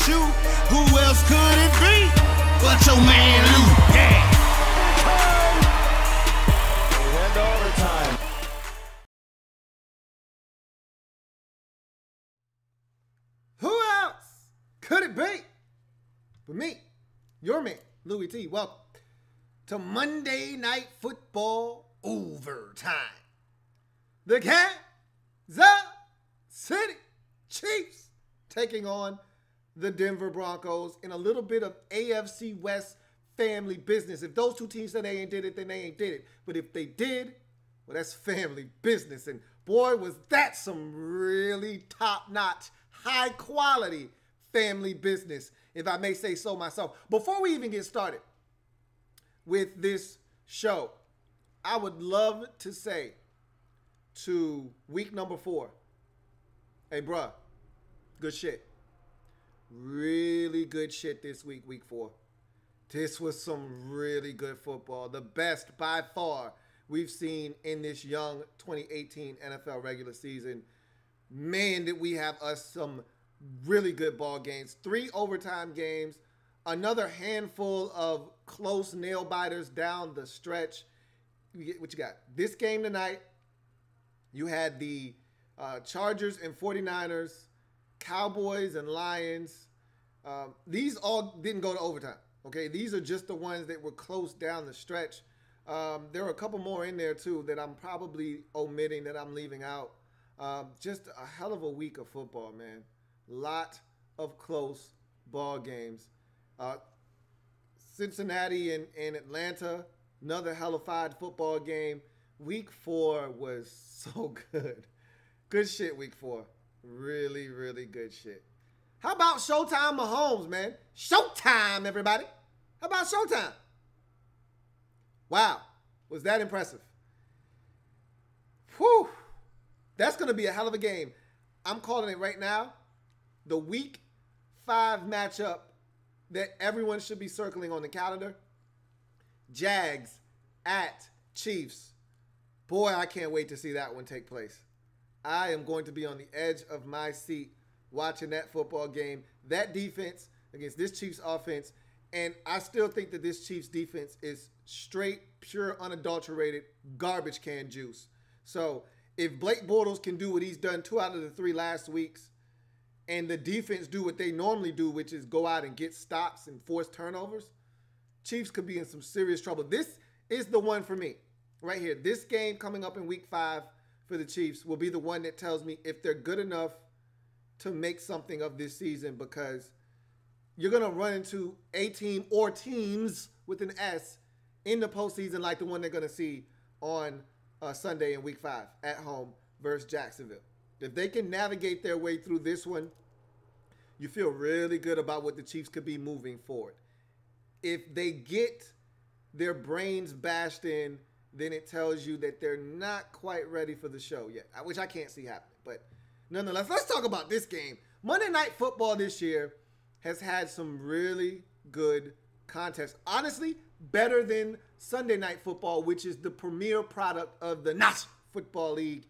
you. Who else could it be but your man Lou? Yeah. And overtime. Who else could it be but me, your man, Louie T? Welcome to Monday Night Football Overtime. The Kansas City Chiefs taking on the Denver Broncos in a little bit of AFC West family business. If those two teams said they ain't did it, then they ain't did it. But if they did, well, that's family business. And boy, was that some really top-notch, high-quality family business, if I may say so myself. Before we even get started with this show, I would love to say to week number 4, hey, bruh, good shit. Really good shit this week, week 4. This was some really good football. The best by far we've seen in this young 2018 NFL regular season. Man, did we have us some really good ball games. 3 overtime games. Another handful of close nail biters down the stretch. What you got? This game tonight, you had the Chargers and 49ers, Cowboys and Lions. These all didn't go to overtime. Okay, these are just the ones that were close down the stretch. There are a couple more in there too that I'm probably omitting, that I'm leaving out. Just a hell of a week of football, man. Lot of close ball games. Cincinnati and Atlanta, another hellified football game. Week 4 was so good. Good shit, week 4. Really, really good shit. How about Showtime Mahomes, man? Showtime, everybody. How about Showtime? Wow. Was that impressive? Whew. That's going to be a hell of a game. I'm calling it right now. The week 5 matchup that everyone should be circling on the calendar. Jags at Chiefs. Boy, I can't wait to see that one take place. I am going to be on the edge of my seat watching that football game. That defense against this Chiefs offense. And I still think that this Chiefs defense is straight, pure, unadulterated garbage can juice. So if Blake Bortles can do what he's done 2 out of the 3 last weeks, and the defense do what they normally do, which is go out and get stops and force turnovers, Chiefs could be in some serious trouble. This is the one for me right here. This game coming up in week 5 for the Chiefs will be the one that tells me if they're good enough to make something of this season, because you're going to run into a team or teams with an S in the postseason like the one they're going to see on Sunday in week 5 at home versus Jacksonville. If they can navigate their way through this one, you feel really good about what the Chiefs could be moving forward. If they get their brains bashed in, then it tells you that they're not quite ready for the show yet, which I can't see happening. But nonetheless, let's talk about this game. Monday Night Football this year has had some really good contests. Honestly, better than Sunday Night Football, which is the premier product of the National Football League.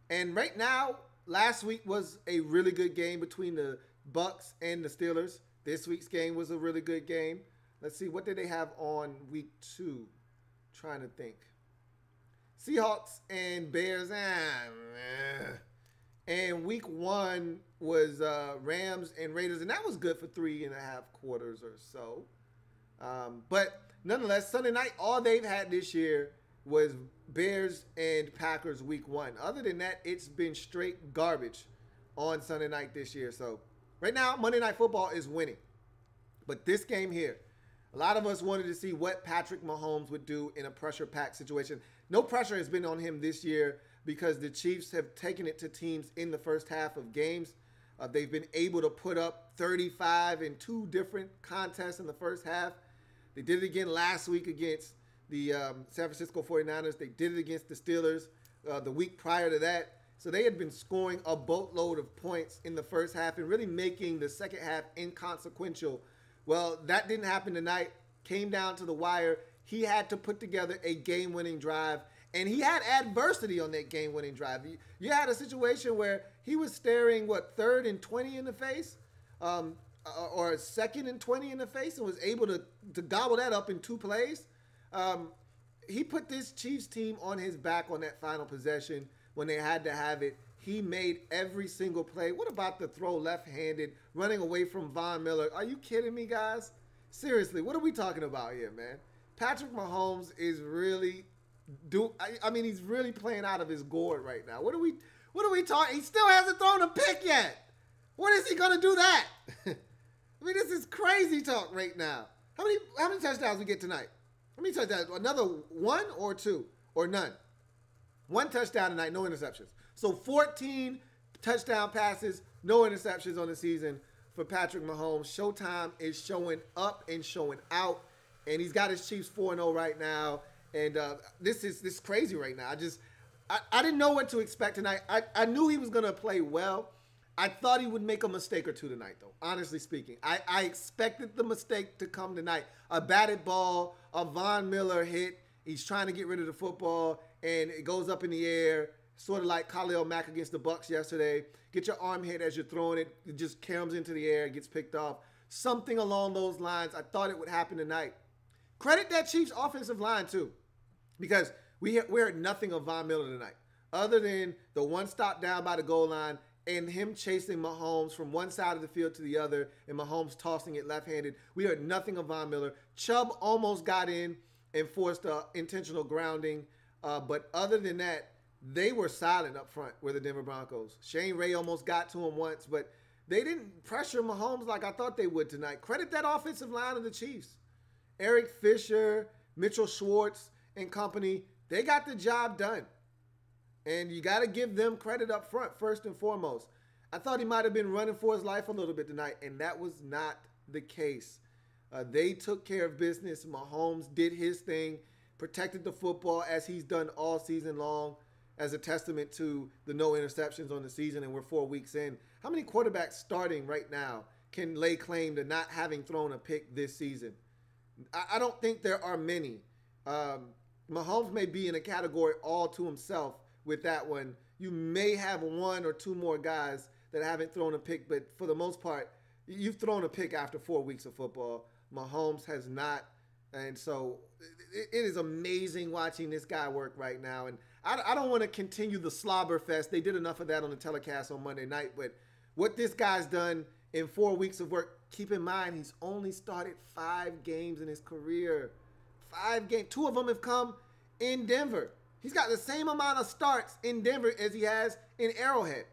And right now, last week was a really good game between the Bucs and the Steelers. This week's game was a really good game. Let's see, what did they have on week 2? Trying to think. Seahawks and Bears. And week 1 was Rams and Raiders, and that was good for 3.5 quarters or so. But nonetheless, Sunday night, all they've had this year was Bears and Packers week 1. Other than that, it's been straight garbage on Sunday night this year. So right now, Monday Night Football is winning. But this game here, a lot of us wanted to see what Patrick Mahomes would do in a pressure-packed situation. No pressure has been on him this year because the Chiefs have taken it to teams in the first half of games. They've been able to put up 35 in 2 different contests in the first half. They did it again last week against the San Francisco 49ers. They did it against the Steelers the week prior to that. So they had been scoring a boatload of points in the first half and really making the second half inconsequential. Well, that didn't happen tonight. Came down to the wire. He had to put together a game-winning drive, and he had adversity on that game-winning drive. You had a situation where he was staring, 3rd and 20 in the face? or 2nd and 20 in the face and was able to gobble that up in 2 plays. He put this Chiefs team on his back on that final possession when they had to have it. He made every single play. What about the throw left-handed, running away from Von Miller? Are you kidding me, guys? Seriously, what are we talking about here, man? Patrick Mahomes is really he's really playing out of his gourd right now. What are we talking? He still hasn't thrown a pick yet. When is he gonna do that? I mean, this is crazy talk right now. How many touchdowns we get tonight? How many touchdowns? Another 1 or 2 or none? 1 touchdown tonight, no interceptions. So 14 touchdown passes, no interceptions on the season for Patrick Mahomes. Showtime is showing up and showing out, and he's got his Chiefs 4-0 right now. And this is crazy right now. I didn't know what to expect tonight. I knew he was gonna play well. I thought he would make a mistake or two tonight, though, honestly speaking. I expected the mistake to come tonight. A batted ball, a Von Miller hit. He's trying to get rid of the football, and it goes up in the air, sort of like Khalil Mack against the Bucs yesterday. Get your arm hit as you're throwing it. It just caroms into the air, gets picked off. Something along those lines. I thought it would happen tonight. Credit that Chiefs offensive line, too, because we heard nothing of Von Miller tonight, other than the one stop down by the goal line and him chasing Mahomes from one side of the field to the other, and Mahomes tossing it left-handed. We heard nothing of Von Miller. Chubb almost got in and forced an intentional grounding. But other than that, they were silent up front with the Denver Broncos. Shane Ray almost got to him once, but they didn't pressure Mahomes like I thought they would tonight. Credit that offensive line of the Chiefs. Eric Fisher, Mitchell Schwartz, and company, they got the job done. And you got to give them credit up front, first and foremost. I thought he might have been running for his life a little bit tonight, and that was not the case. They took care of business. Mahomes did his thing, protected the football as he's done all season long, as a testament to the no interceptions on the season, and we're 4 weeks in. How many quarterbacks starting right now can lay claim to not having thrown a pick this season? I don't think there are many. Mahomes may be in a category all to himself with that one. You may have 1 or 2 more guys that haven't thrown a pick, but for the most part, you've thrown a pick after 4 weeks of football. Mahomes has not, and so it is amazing watching this guy work right now. And I don't want to continue the slobber fest. They did enough of that on the telecast on Monday night, but what this guy's done in 4 weeks of work, keep in mind he's only started 5 games in his career. 5 games. 2 of them have come in Denver. He's got the same amount of starts in Denver as he has in Arrowhead.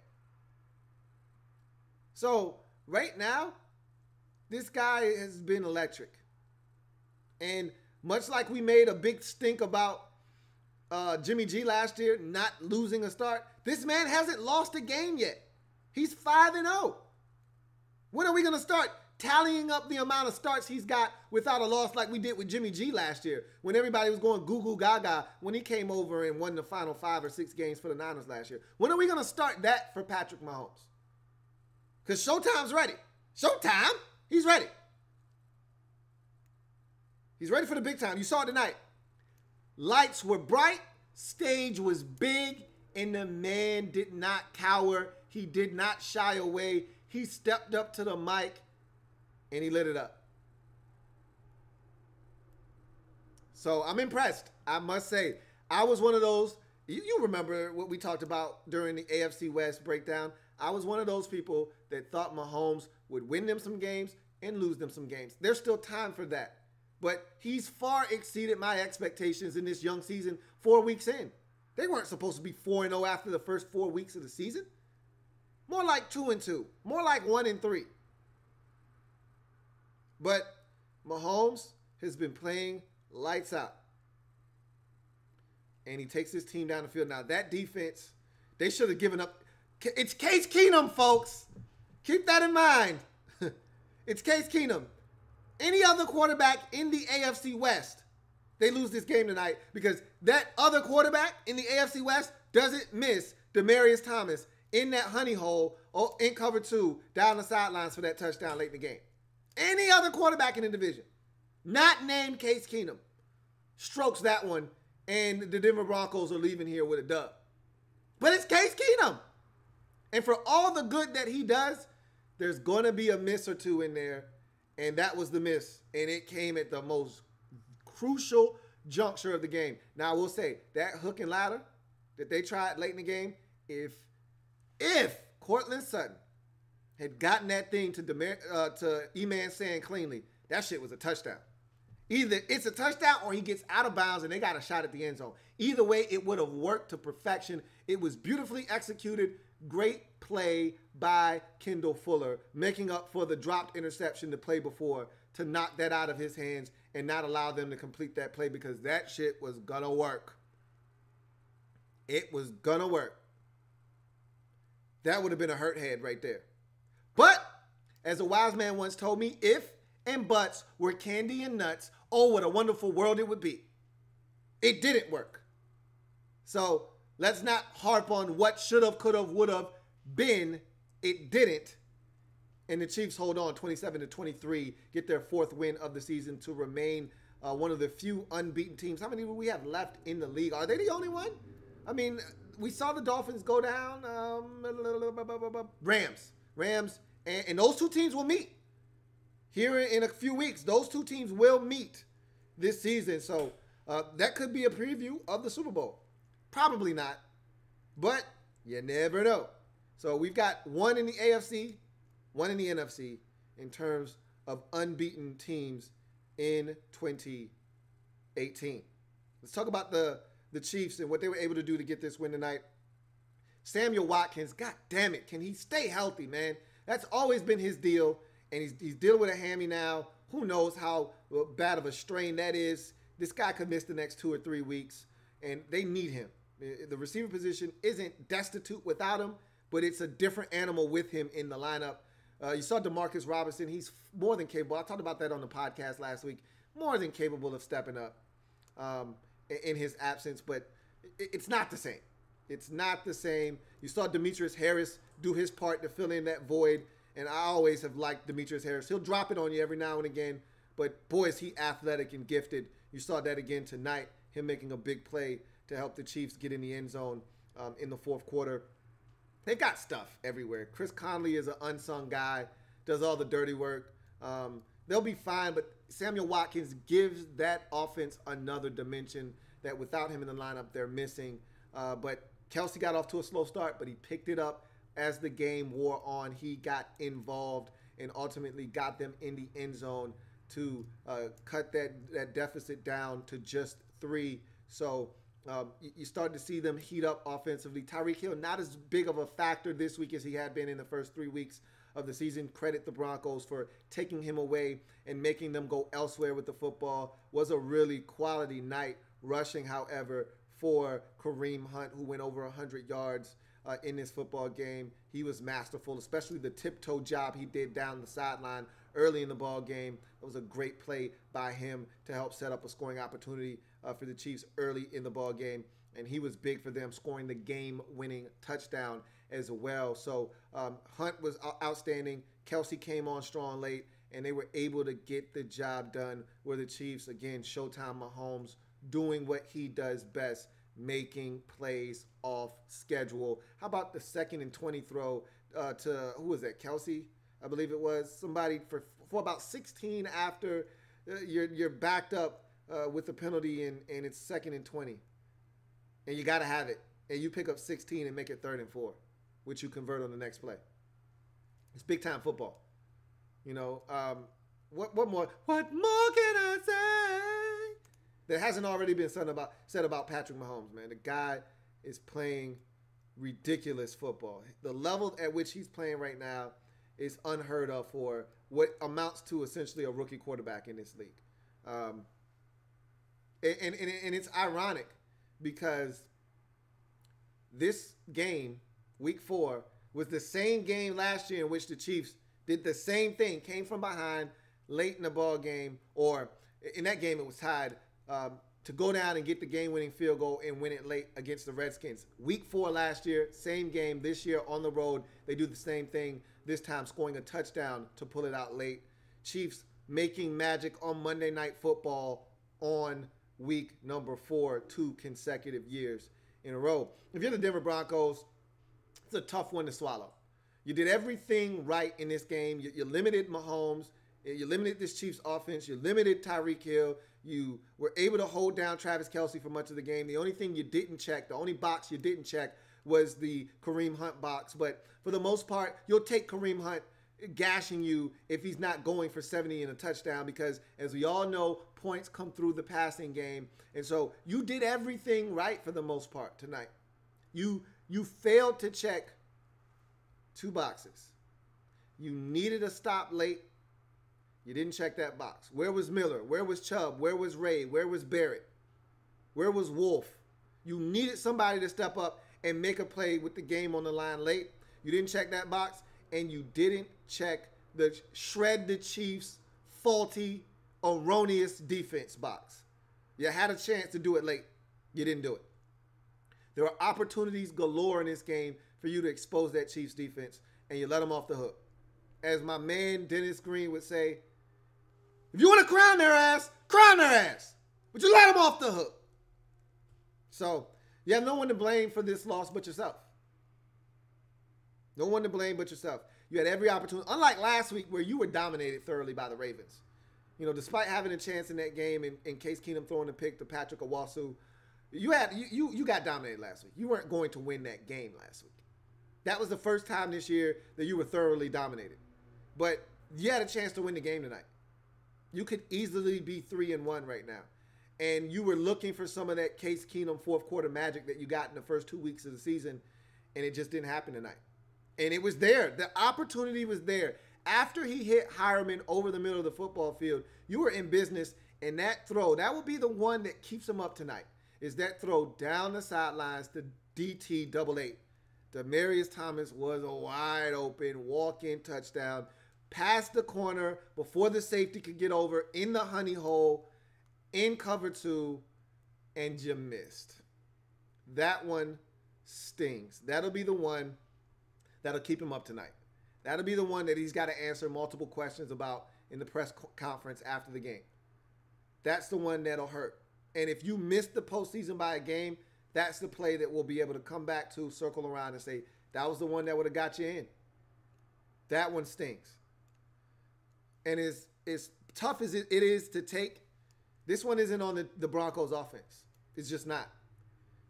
So right now, this guy has been electric. And much like we made a big stink about Jimmy G last year not losing a start, this man hasn't lost a game yet. He's 5-0. When are we going to start tallying up the amount of starts he's got without a loss like we did with Jimmy G last year when everybody was going goo goo gaga when he came over and won the final 5 or 6 games for the Niners last year? When are we going to start that for Patrick Mahomes? Because Showtime's ready. Showtime? He's ready. He's ready for the big time. You saw it tonight. Lights were bright, stage was big, and the man did not cower. He did not shy away. He stepped up to the mic and he lit it up. So I'm impressed, I must say. I was one of those, you remember what we talked about during the AFC West breakdown. I was one of those people that thought Mahomes would win them some games and lose them some games. There's still time for that. But he's far exceeded my expectations in this young season 4 weeks in. They weren't supposed to be 4-0 after the first 4 weeks of the season. More like 2-2. More like 1-3. But Mahomes has been playing lights out. And he takes his team down the field. Now, that defense, they should have given up. It's Case Keenum, folks. Keep that in mind. It's Case Keenum. Any other quarterback in the AFC West, they lose this game tonight because that other quarterback in the AFC West doesn't miss Demaryius Thomas in that honey hole or in cover 2 down the sidelines for that touchdown late in the game. Any other quarterback in the division, not named Case Keenum, strokes that one, and the Denver Broncos are leaving here with a dub. But it's Case Keenum. And for all the good that he does, there's going to be a miss or two in there, and that was the miss, and it came at the most crucial juncture of the game. Now, I will say, that hook and ladder that they tried late in the game, if Cortland Sutton had gotten that thing to E-Man saying cleanly, that shit was a touchdown. Either it's a touchdown or he gets out of bounds and they got a shot at the end zone. Either way, it would have worked to perfection. It was beautifully executed. Great play by Kendall Fuller, making up for the dropped interception the play before to knock that out of his hands and not allow them to complete that play because that shit was gonna work. It was gonna work. That would have been a hurt head right there. But, as a wise man once told me, if and buts were candy and nuts, oh, what a wonderful world it would be. It didn't work. So, let's not harp on what should have, could have, would have been. It didn't. And the Chiefs hold on 27-23, get their fourth win of the season to remain one of the few unbeaten teams. How many do we have left in the league? Are they the only one? I mean, we saw the Dolphins go down. Rams. And those two teams will meet. Here in a few weeks, those two teams will meet this season. So that could be a preview of the Super Bowl. Probably not. But you never know. So we've got one in the AFC, one in the NFC in terms of unbeaten teams in 2018. Let's talk about the Chiefs and what they were able to do to get this win tonight. Samuel Watkins, god damn it, can he stay healthy, man? That's always been his deal, and he's dealing with a hammy now. Who knows how bad of a strain that is. This guy could miss the next 2 or 3 weeks, and they need him. The receiver position isn't destitute without him, but it's a different animal with him in the lineup. You saw Demarcus Robinson. He's more than capable. I talked about that on the podcast last week. More than capable of stepping up in his absence, but it's not the same. It's not the same. You saw Demetrius Harris do his part to fill in that void, and I always have liked Demetrius Harris. He'll drop it on you every now and again, but boy, is he athletic and gifted. You saw that again tonight, him making a big play to help the Chiefs get in the end zone in the fourth quarter. They've got stuff everywhere. Chris Conley is an unsung guy, does all the dirty work. They'll be fine, but Samuel Watkins gives that offense another dimension that without him in the lineup, they're missing. But Kelsey got off to a slow start, but he picked it up as the game wore on. He got involved and ultimately got them in the end zone to cut that deficit down to just 3. So you start to see them heat up offensively. Tyreek Hill, not as big of a factor this week as he had been in the first 3 weeks of the season. Credit the Broncos for taking him away and making them go elsewhere with the football. Was a really quality night rushing, however, for Kareem Hunt, who went over 100 yards in this football game. He was masterful, especially the tiptoe job he did down the sideline early in the ball game. It was a great play by him to help set up a scoring opportunity for the Chiefs early in the ball game, and he was big for them, scoring the game-winning touchdown as well. So Hunt was outstanding. Kelsey came on strong late, and they were able to get the job done where the Chiefs, again, Showtime Mahomes, doing what he does best, making plays off schedule. How about the 2nd and 20 throw to, who was that, Kelsey? I believe it was somebody for about 16 after you're backed up with a penalty and it's 2nd and 20. And you got to have it. And you pick up 16 and make it 3rd and 4, which you convert on the next play. It's big-time football. You know, what more can I say that hasn't already been said about Patrick Mahomes, man? The guy is playing ridiculous football. The level at which he's playing right now is unheard of for what amounts to essentially a rookie quarterback in this league. And it's ironic because this game, week 4, was the same game last year in which the Chiefs did the same thing, came from behind late in the ball game, or in that game it was tied, to go down and get the game-winning field goal and win it late against the Redskins. Week 4 last year, same game. This year on the road, they do the same thing, this time scoring a touchdown to pull it out late. Chiefs making magic on Monday Night Football on week number 4, 2 consecutive years in a row. If you're the Denver Broncos, it's a tough one to swallow. You did everything right in this game. You limited Mahomes. You limited this Chiefs offense. You limited Tyreek Hill. You were able to hold down Travis Kelce for much of the game. The only thing you didn't check, the only box you didn't check was the Kareem Hunt box. But for the most part, you'll take Kareem Hunt gashing you if he's not going for 70 and a touchdown because, as we all know, points come through the passing game. And so you did everything right for the most part tonight. You failed to check 2 boxes. You needed a stop late. You didn't check that box. Where was Miller? Where was Chubb? Where was Ray? Where was Barrett? Where was Wolf? You needed somebody to step up and make a play with the game on the line late. You didn't check that box, and you didn't check the shred the Chiefs faulty, erroneous defense box. You had a chance to do it late. You didn't do it. There were opportunities galore in this game for you to expose that Chiefs defense, and you let them off the hook. As my man Dennis Green would say, if you want to crown their ass, but you let them off the hook. So you have no one to blame for this loss but yourself. No one to blame but yourself. You had every opportunity, unlike last week where you were dominated thoroughly by the Ravens. You know, despite having a chance in that game in Case Keenum throwing the pick to Patrick Owasu, you got dominated last week. You weren't going to win that game last week. That was the first time this year that you were thoroughly dominated. But you had a chance to win the game tonight. You could easily be 3-1 right now. And you were looking for some of that Case Keenum fourth quarter magic that you got in the first 2 weeks of the season, and it just didn't happen tonight. And it was there. The opportunity was there. After he hit Hireman over the middle of the football field, you were in business, and that throw, that will be the one that keeps him up tonight, is that throw down the sidelines to DT 88. Demaryius Thomas was a wide open walk-in touchdown, past the corner before the safety could get over, in the honey hole, in cover 2, and you missed. That one stings. That'll be the one that'll keep him up tonight. That'll be the one that he's got to answer multiple questions about in the press conference after the game. That's the one that'll hurt. And if you miss the postseason by a game, that's the play that we'll be able to come back to, circle around, and say, that was the one that would have got you in. That one stings. And as tough as it is to take, this one isn't on the Broncos offense. It's just not.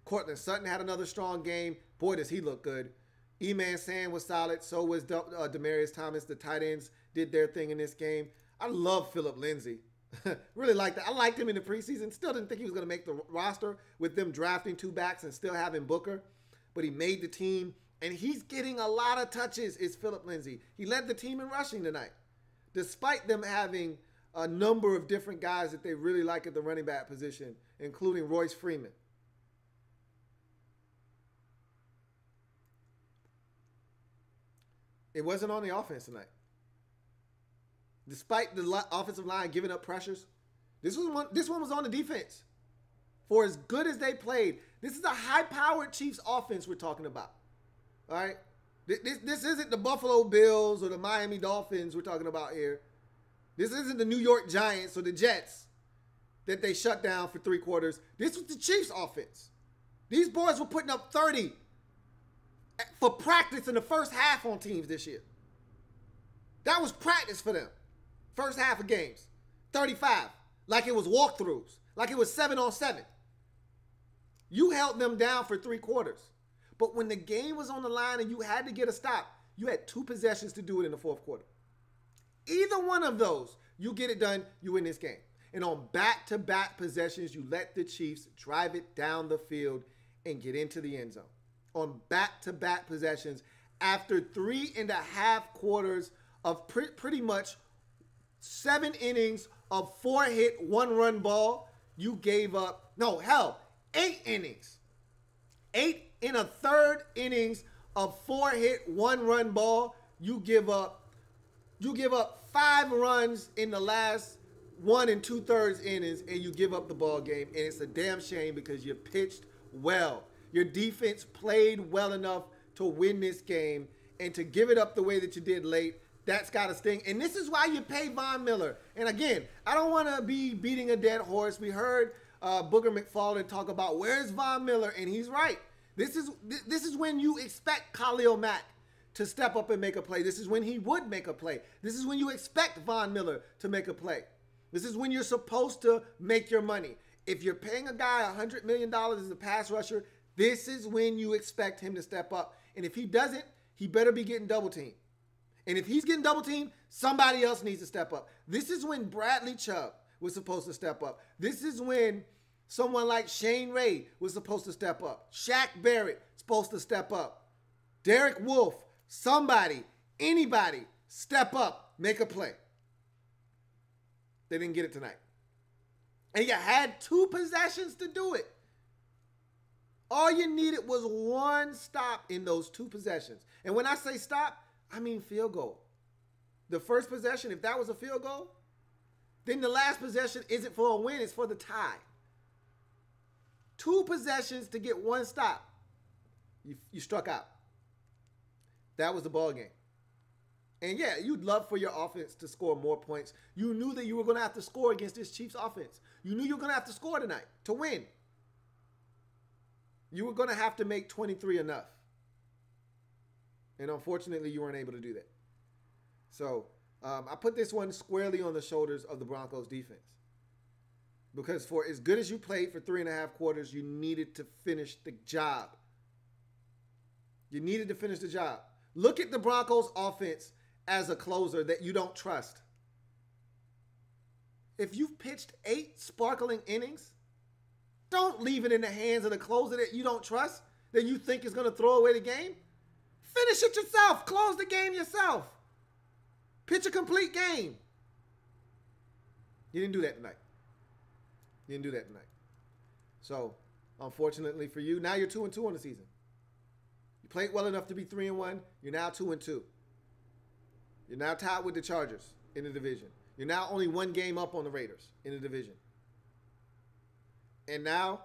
Cortland Sutton had another strong game. Boy, does he look good. E-Man Sand was solid. So was Demaryius Thomas. The tight ends did their thing in this game. I love Phillip Lindsay. Really like that. I liked him in the preseason. Still didn't think he was going to make the roster with them drafting 2 backs and still having Booker. But he made the team. And he's getting a lot of touches, is Phillip Lindsay. He led the team in rushing tonight. Despite them having a number of different guys that they really like at the running back position, including Royce Freeman. It wasn't on the offense tonight. Despite the offensive line giving up pressures, this one was on the defense. For as good as they played, this is a high-powered Chiefs offense we're talking about. All right? This isn't the Buffalo Bills or the Miami Dolphins we're talking about here. This isn't the New York Giants or the Jets that they shut down for 3 quarters. This was the Chiefs offense. These boys were putting up 30 for practice in the first half on teams this year. That was practice for them. First half of games. 35. Like it was walkthroughs. Like it was 7-on-7. You held them down for 3 quarters. But when the game was on the line and you had to get a stop, you had 2 possessions to do it in the fourth quarter. Either one of those, you get it done, you win this game. And on back-to-back possessions, you let the Chiefs drive it down the field and get into the end zone. On back-to-back possessions, after 3.5 quarters of pretty much 7 innings of 4-hit, 1-run ball, you gave up, 8 innings. 8 in a third innings of 4-hit, 1-run ball, you give up 5 runs in the last 1 2/3 innings, and you give up the ball game. And it's a damn shame because you pitched well. Your defense played well enough to win this game, and to give it up the way that you did late, that's got to sting. And this is why you pay Von Miller. And again, I don't want to be beating a dead horse. We heard Booger McFarland talk about where's Von Miller, and he's right. This is when you expect Khalil Mack to step up and make a play. This is when he would make a play. This is when you expect Von Miller to make a play. This is when you're supposed to make your money. If you're paying a guy $100 million as a pass rusher, this is when you expect him to step up. And if he doesn't, he better be getting double teamed. And if he's getting double teamed, somebody else needs to step up. This is when Bradley Chubb was supposed to step up. This is when someone like Shane Ray was supposed to step up. Shaq Barrett supposed to step up. Derek Wolfe, somebody, anybody, step up, make a play. They didn't get it tonight. And you had 2 possessions to do it. All you needed was one stop in those 2 possessions. And when I say stop, I mean field goal. The first possession, if that was a field goal, then the last possession isn't for a win, it's for the tie. 2 possessions to get one stop. You struck out. That was the ball game. And yeah, you'd love for your offense to score more points. You knew that you were going to have to score against this Chiefs offense. You knew you were going to have to score tonight to win. You were going to have to make 23 enough. And unfortunately, you weren't able to do that. So I put this one squarely on the shoulders of the Broncos defense. Because for as good as you played for 3.5 quarters, you needed to finish the job. You needed to finish the job. Look at the Broncos offense as a closer that you don't trust. If you've pitched 8 sparkling innings, don't leave it in the hands of the closer that you don't trust, that you think is going to throw away the game. Finish it yourself. Close the game yourself. Pitch a complete game. You didn't do that tonight. You didn't do that tonight. So, unfortunately for you, now you're 2-2 on the season. You played well enough to be 3-1. You're now 2-2. You're now tied with the Chargers in the division. You're now only 1 game up on the Raiders in the division. And now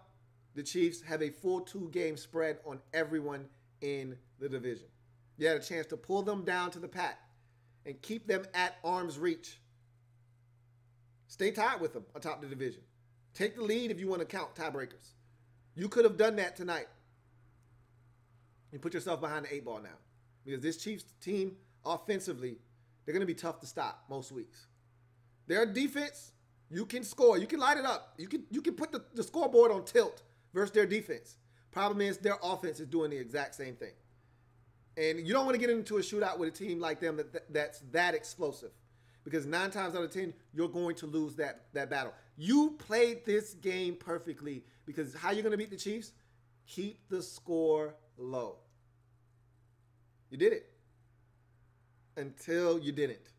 the Chiefs have a full 2-game spread on everyone in the division. You had a chance to pull them down to the pack and keep them at arm's reach. Stay tied with them atop the division. Take the lead if you want to count tiebreakers. You could have done that tonight. You put yourself behind the 8 ball now. Because this Chiefs team, offensively, they're going to be tough to stop most weeks. Their defense, you can score. You can light it up. You can put the scoreboard on tilt versus their defense. Problem is their offense is doing the exact same thing. And you don't want to get into a shootout with a team like them that's that explosive. Because 9 times out of 10, you're going to lose that battle. You played this game perfectly because how you're going to beat the Chiefs? Keep the score low. You did it. Until you didn't.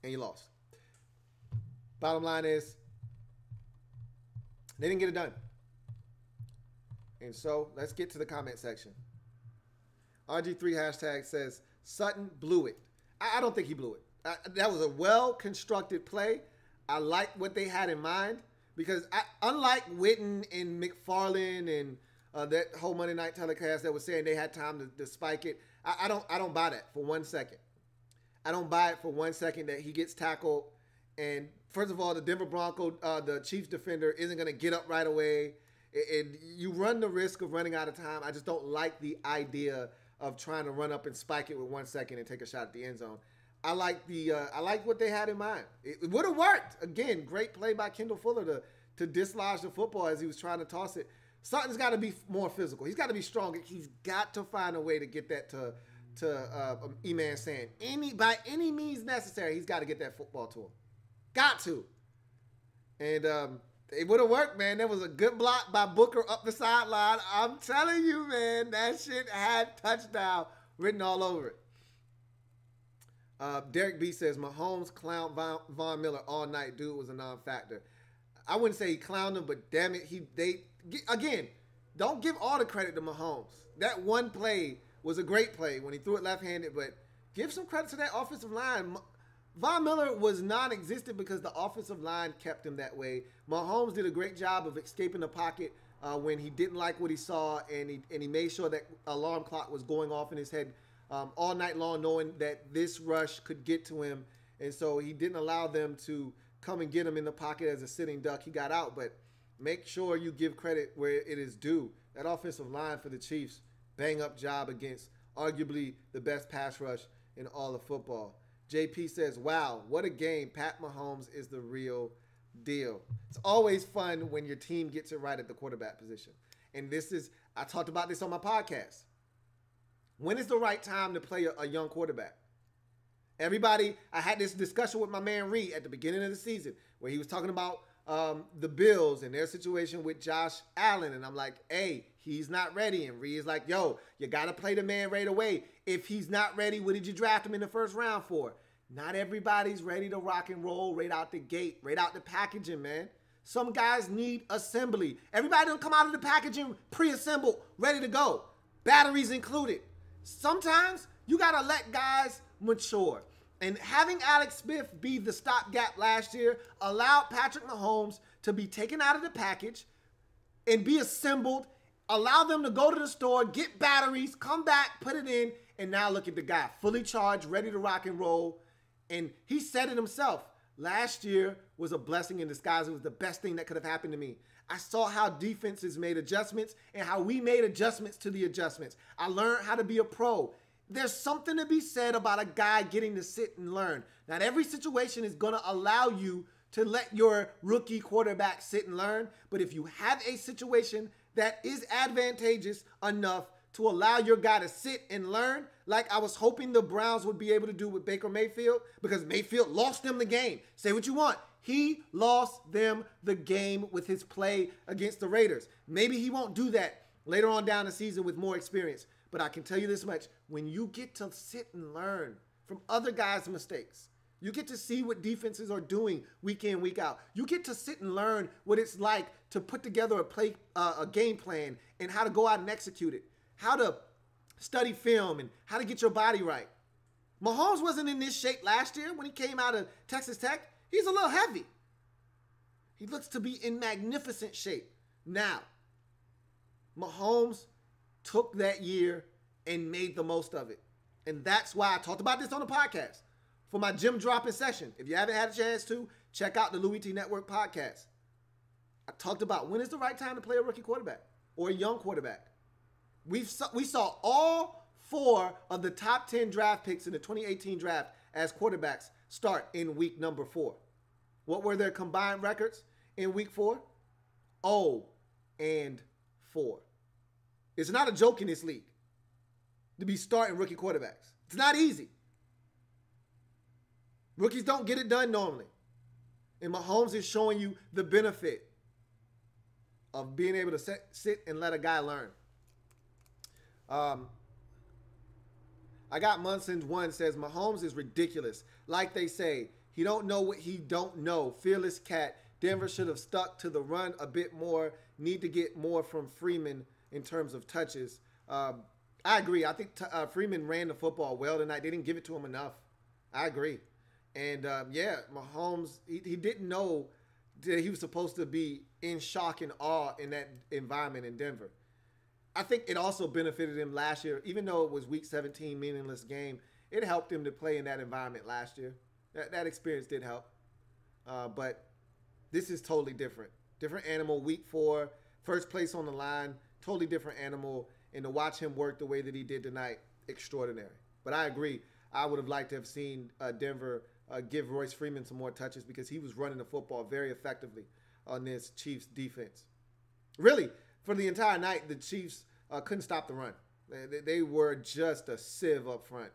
And you lost. Bottom line is, they didn't get it done. And so, let's get to the comment section. RG3 hashtag says, Sutton blew it. I don't think he blew it. That was a well-constructed play. I like what they had in mind because unlike Witten and McFarland and that whole Monday night telecast that was saying they had time to spike it, I don't buy that for 1 second. I don't buy it for 1 second that he gets tackled. And first of all, the Denver Broncos, the Chiefs defender isn't going to get up right away. And you run the risk of running out of time. I just don't like the idea of trying to run up and spike it with 1 second and take a shot at the end zone. I like what they had in mind. It would have worked. Again, great play by Kendall Fuller to dislodge the football as he was trying to toss it. Sutton's got to be more physical. He's got to be stronger. He's got to find a way to get that to E-Man Sand. By any means necessary, he's got to get that football to him. Got to. And it would have worked, man. There was a good block by Booker up the sideline. I'm telling you, man, that shit had touchdown written all over it. Derek B says, Mahomes clowned Von Miller all night. Dude was a non-factor. I wouldn't say he clowned him, but damn it, again, don't give all the credit to Mahomes. That one play was a great play when he threw it left-handed, but give some credit to that offensive line. Von Miller was non-existent because the offensive line kept him that way. Mahomes did a great job of escaping the pocket when he didn't like what he saw, and he made sure that alarm clock was going off in his head all night long, knowing that this rush could get to him. And so he didn't allow them to come and get him in the pocket as a sitting duck. He got out, but make sure you give credit where it is due. That offensive line for the Chiefs, bang-up job against arguably the best pass rush in all of football. JP says, wow, what a game. Pat Mahomes is the real deal. It's always fun when your team gets it right at the quarterback position. And I talked about this on my podcast. When is the right time to play a young quarterback? I had this discussion with my man Reed at the beginning of the season where he was talking about the Bills and their situation with Josh Allen. And I'm like, hey, he's not ready. And Reed is like, yo, you got to play the man right away. If he's not ready, what did you draft him in the first round for? Not everybody's ready to rock and roll right out the gate, right out the packaging, man. Some guys need assembly. Everybody don't come out of the packaging pre-assembled, ready to go. Batteries included. Sometimes you got to let guys mature. And having Alex Smith be the stopgap last year allowed Patrick Mahomes to be taken out of the package and be assembled, allow them to go to the store, get batteries, come back, put it in, and now look at the guy, fully charged, ready to rock and roll. And he said it himself. Last year was a blessing in disguise. It was the best thing that could have happened to me. I saw how defenses made adjustments and how we made adjustments to the adjustments. I learned how to be a pro. There's something to be said about a guy getting to sit and learn. Not every situation is going to allow you to let your rookie quarterback sit and learn. But if you have a situation that is advantageous enough to allow your guy to sit and learn, like I was hoping the Browns would be able to do with Baker Mayfield, because Mayfield lost them the game. Say what you want. He lost them the game with his play against the Raiders. Maybe he won't do that later on down the season with more experience. But I can tell you this much. When you get to sit and learn from other guys' mistakes, you get to see what defenses are doing week in, week out. You get to sit and learn what it's like to put together a game plan and how to go out and execute it, how to study film and how to get your body right. Mahomes wasn't in this shape last year when he came out of Texas Tech. He's a little heavy. He looks to be in magnificent shape. Now, Mahomes took that year and made the most of it. And that's why I talked about this on the podcast for my gym dropping session. If you haven't had a chance to, check out the Louie T Network podcast. I talked about when is the right time to play a rookie quarterback or a young quarterback. We saw all 4 of the top 10 draft picks in the 2018 draft as quarterbacks start in week number 4. What were their combined records in week 4? 0-4. It's not a joke in this league to be starting rookie quarterbacks. It's not easy. Rookies don't get it done normally. And Mahomes is showing you the benefit of being able to sit and let a guy learn. I got Munson's one says, Mahomes is ridiculous. Like they say, he don't know what he don't know. Fearless cat. Denver should have stuck to the run a bit more. Need to get more from Freeman in terms of touches. I agree. I think Freeman ran the football well tonight. They didn't give it to him enough. I agree. And, Mahomes, he didn't know that he was supposed to be in shock and awe in that environment in Denver. I think it also benefited him last year. Even though it was week 17, meaningless game, it helped him to play in that environment last year. That experience did help. But this is totally different. Different animal, week 4, first place on the line, totally different animal. And to watch him work the way that he did tonight, extraordinary. But I agree. I would have liked to have seen Denver give Royce Freeman some more touches because he was running the football very effectively on this Chiefs defense. Really, for the entire night, the Chiefs couldn't stop the run. They were just a sieve up front.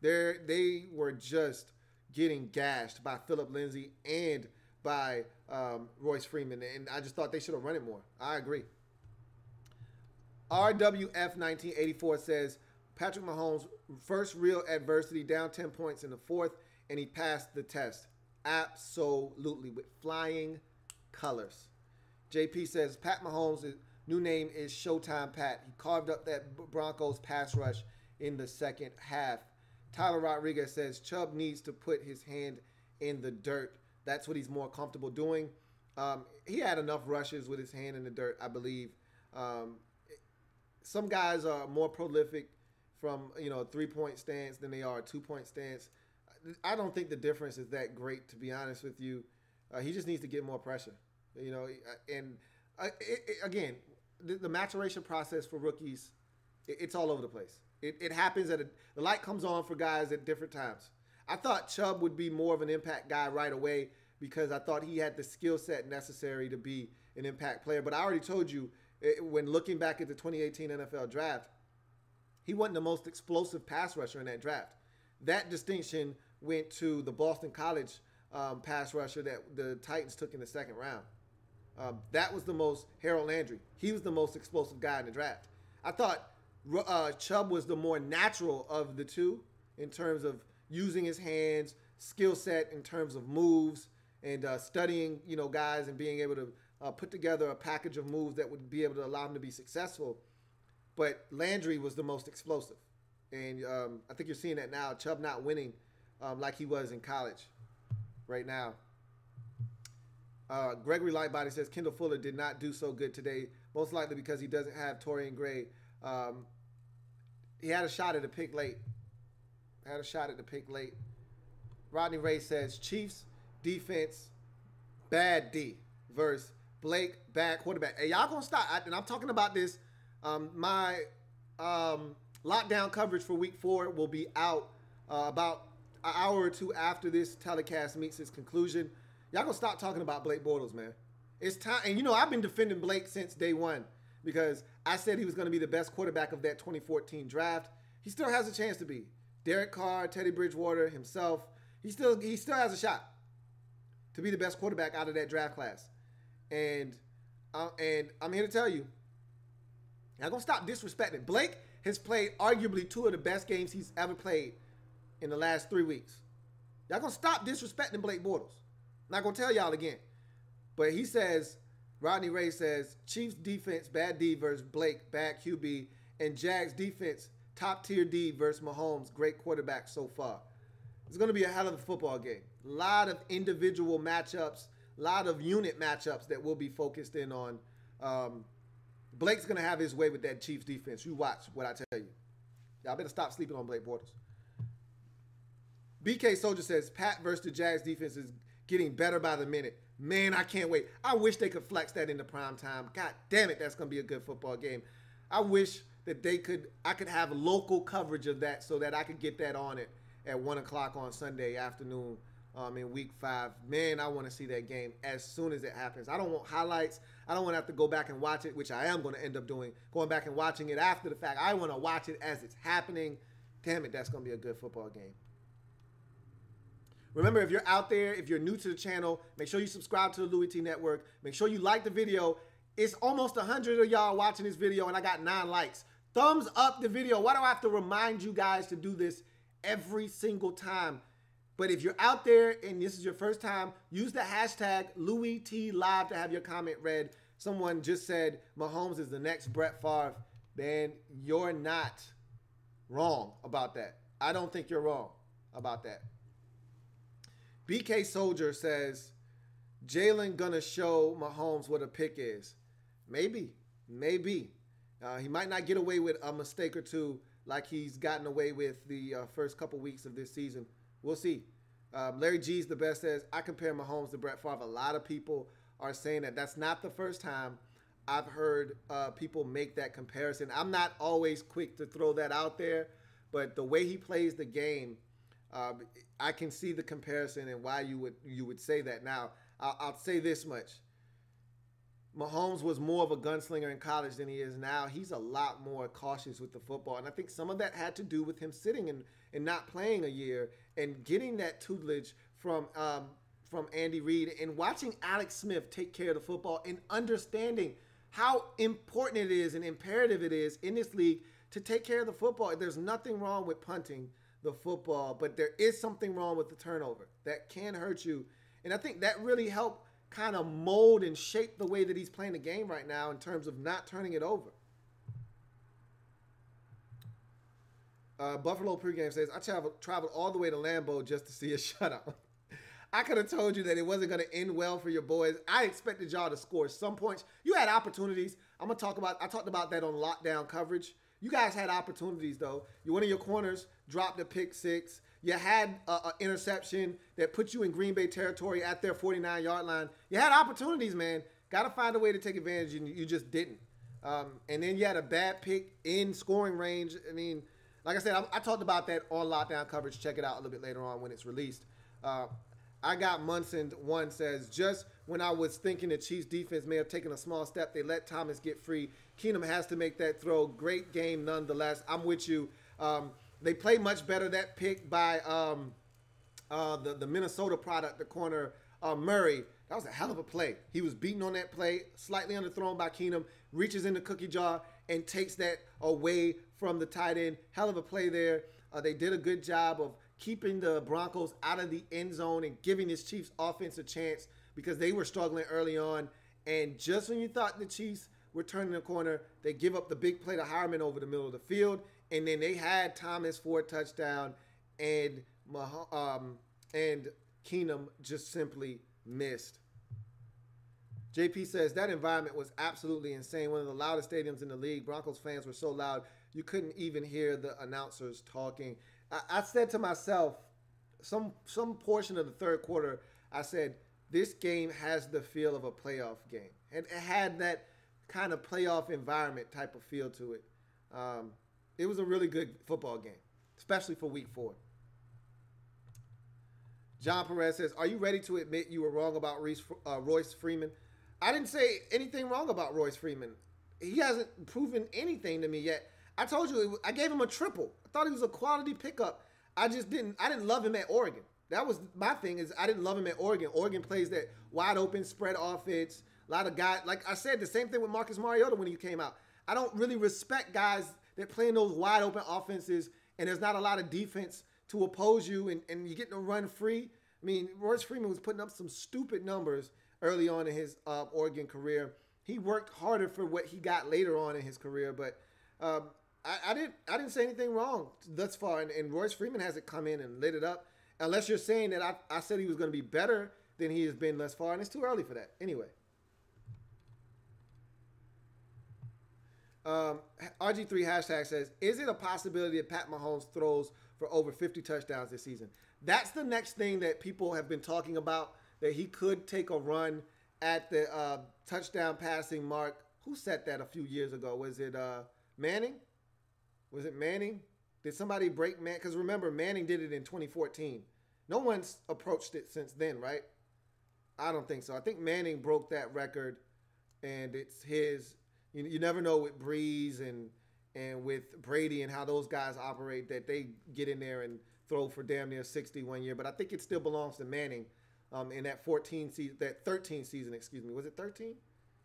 They were just getting gashed by Phillip Lindsay and by Royce Freeman. And I just thought they should have run it more. I agree. RWF1984 says, Patrick Mahomes, first real adversity, down 10 points in the 4th, and he passed the test. Absolutely, with flying colors. JP says, Pat Mahomes' new name is Showtime Pat. He carved up that Broncos pass rush in the second half. Tyler Rodriguez says, Chubb needs to put his hand in the dirt. That's what he's more comfortable doing. He had enough rushes with his hand in the dirt, I believe. Some guys are more prolific from, a 3-point stance than they are a 2-point stance. I don't think the difference is that great, to be honest with you. He just needs to get more pressure, again, the maturation process for rookies, it's all over the place. It happens the light comes on for guys at different times. I thought Chubb would be more of an impact guy right away because I thought he had the skill set necessary to be an impact player. But I already told you, when looking back at the 2018 NFL draft, he wasn't the most explosive pass rusher in that draft. That distinction went to the Boston College pass rusher that the Titans took in the second round. That was the most, Harold Landry. He was the most explosive guy in the draft. I thought Chubb was the more natural of the two in terms of using his hands, skill set in terms of moves, and studying, guys and being able to put together a package of moves that would be able to allow him to be successful. But Landry was the most explosive. And I think you're seeing that now. Chubb not winning like he was in college right now. Gregory Lightbody says Kendall Fuller did not do so good today, most likely because he doesn't have Torian Gray. He had a shot at the pick late. Rodney Ray says Chiefs defense, bad D versus Blake, bad quarterback. Hey, y'all gonna stop. And I'm talking about this. My lockdown coverage for week 4 will be out about an hour or two after this telecast meets its conclusion. Y'all gonna stop talking about Blake Bortles, man. It's time. And I've been defending Blake since day one because I said he was gonna be the best quarterback of that 2014 draft. He still has a chance to be. Derek Carr, Teddy Bridgewater, himself. He still has a shot to be the best quarterback out of that draft class. And I'm here to tell you, I'm gonna stop disrespecting. Blake has played arguably 2 of the best games he's ever played in the last 3 weeks. Y'all gonna stop disrespecting Blake Bortles. I'm not gonna tell y'all again. But he says, Rodney Ray says, Chiefs defense, bad D versus Blake, bad QB, and Jags defense, top tier D versus Mahomes, great quarterback so far. It's gonna be a hell of a football game. A lot of individual matchups, a lot of unit matchups that we'll be focused in on. Blake's going to have his way with that Chiefs defense. You watch what I tell you. Y'all better stop sleeping on Blake Bortles. BK Soldier says, Pat versus the Jags defense is getting better by the minute. Man, I can't wait. I wish they could flex that into prime time. God damn it, that's going to be a good football game. I wish that I could have local coverage of that so that I could get that on it at 1 o'clock on Sunday afternoon in week 5. Man, I want to see that game as soon as it happens. I don't want highlights. I don't want to have to go back and watch it, which I am going to end up doing, going back and watching it after the fact. I want to watch it as it's happening. Damn it, that's going to be a good football game. Remember, if you're out there, if you're new to the channel, make sure you subscribe to the Louie T Network. Make sure you like the video. It's almost 100 of y'all watching this video, and I got 9 likes. Thumbs up the video. Why do I have to remind you guys to do this every single time? But if you're out there and this is your first time, use the hashtag LouieTLive to have your comment read. Someone just said Mahomes is the next Brett Favre. Man, you're not wrong about that. I don't think you're wrong about that. BK Soldier says, Jalen gonna show Mahomes what a pick is. Maybe. He might not get away with a mistake or two like he's gotten away with the first couple weeks of this season. We'll see. Larry G's the best says, I compare Mahomes to Brett Favre. A lot of people are saying that. That's not the first time I've heard people make that comparison. I'm not always quick to throw that out there, but the way he plays the game, I can see the comparison and why you would say that. Now, I'll say this much. Mahomes was more of a gunslinger in college than he is now. He's a lot more cautious with the football. And I think some of that had to do with him sitting and not playing a year and getting that tutelage from Andy Reid and watching Alex Smith take care of the football and understanding how important it is and imperative it is in this league to take care of the football. There's nothing wrong with punting the football, but there is something wrong with the turnover that can hurt you. And I think that really helped kind of mold and shape the way that he's playing the game right now in terms of not turning it over. Buffalo pregame says, I traveled all the way to Lambeau just to see a shutout. I could have told you that it wasn't going to end well for your boys. I expected y'all to score some points. You had opportunities. I talked about that on lockdown coverage. You guys had opportunities, though. One of your corners dropped a pick 6. You had an interception that put you in Green Bay territory at their 49-yard line. You had opportunities, man. Got to find a way to take advantage, and you just didn't. And then you had a bad pick in scoring range. I mean, like I said, I talked about that on Lockdown Coverage. Check it out a little bit later on when it's released. I got Munson one says, just when I was thinking the Chiefs defense may have taken a small step, they let Thomas get free. Keenum has to make that throw. Great game nonetheless. I'm with you. They play much better. That pick by the Minnesota product, the corner Murray, that was a hell of a play. He was beaten on that play, slightly underthrown by Keenum, reaches in the cookie jar and takes that away from the tight end. Hell of a play there. They did a good job of keeping the Broncos out of the end zone and giving this Chiefs offense a chance because they were struggling early on. And just when you thought the Chiefs were turning the corner, they give up the big play to Harmon over the middle of the field. And then they had Thomas for a touchdown, and Keenum just simply missed. JP says, that environment was absolutely insane. One of the loudest stadiums in the league. Broncos fans were so loud, you couldn't even hear the announcers talking. I said to myself, some portion of the third quarter, I said, this game has the feel of a playoff game. It had that kind of playoff environment type of feel to it. It was a really good football game, especially for week 4. John Perez says, are you ready to admit you were wrong about Royce Freeman? I didn't say anything wrong about Royce Freeman. He hasn't proven anything to me yet. I told you, I gave him a triple. I thought he was a quality pickup. I didn't love him at Oregon. That was my thing, is I didn't love him at Oregon. Oregon plays that wide open spread offense. A lot of guys, like I said, the same thing with Marcus Mariota when he came out. I don't really respect guys that play in those wide open offenses and there's not a lot of defense to oppose you and you get to run free. I mean, Royce Freeman was putting up some stupid numbers early on in his Oregon career. He worked harder for what he got later on in his career, but I didn't say anything wrong thus far, and Royce Freeman hasn't come in and lit it up, unless you're saying that I said he was going to be better than he has been thus far, and it's too early for that. Anyway. RG3 hashtag says, is it a possibility that Pat Mahomes throws for over 50 touchdowns this season? That's the next thing that people have been talking about, that he could take a run at the touchdown passing mark. Who set that a few years ago? Was it Manning? Was it Manning? Did somebody break Manning? Because remember, Manning did it in 2014. No one's approached it since then, right? I don't think so. I think Manning broke that record, and it's his. You never know with Breeze and with Brady and how those guys operate, that they get in there and throw for damn near 60 one year. But I think it still belongs to Manning in that 13 season, excuse me. Was it 13?